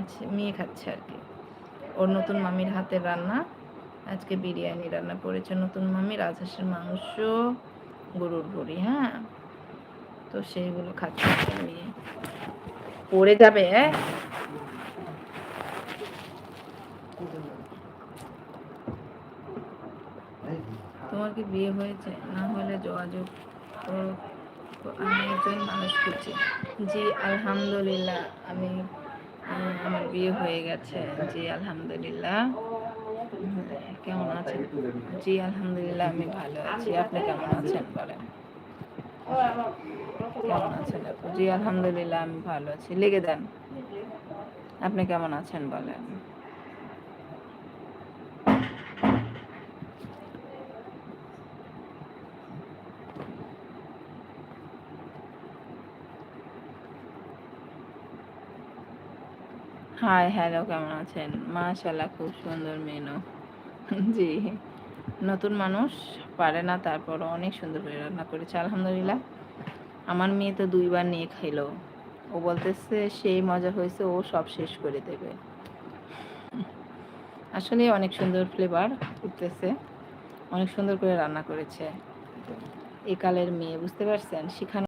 খাচ্ছে, মেয়ে খাচ্ছে আর কি। ওর নতুন মামির হাতের রান্না, আজকে বিরিয়ানি রান্না করেছে নতুন মামি, রাজহাঁসের মাংস, গরুর ভুড়ি। হ্যাঁ, তো সেইগুলো খাচ্ছে মেয়ে। পড়ে যাবে। তোমার কি বিয়ে হয়েছে? না হলে যোগাযোগ করো, আমি একজন মানুষ খুঁজছি। জি আলহামদুলিল্লাহ, আমার বিয়ে হয়ে গেছে। জি আলহামদুলিল্লাহ। কেমন আছেন? জি আলহামদুলিল্লাহ, আমি ভালো আছি। আপনি কেমন আছেন বলেন? কেমন আছেন আপু? জি আলহামদুলিল্লাহ, আমি ভালো আছি। লিখে দেন, আপনি কেমন আছেন বলেন। হাই, হ্যালো, কেমন আছেন? মাশাআল্লাহ, খুব সুন্দর মেনু। জি, নতুন মানুষ, পারে না, তারপরও অনেক সুন্দর করে রান্না করেছে আলহামদুলিল্লাহ। আমার মেয়ে তো 2 বার নিয়ে খাইলো। ও বলতেছে সেই মজা হয়েছে, ও সব শেষ করে দেবে। আসলে অনেক সুন্দর ফ্লেভার উঠতেছে, অনেক সুন্দর করে রান্না করেছে। এই কালের মেয়ে, বুঝতে পারছেন? শিখানো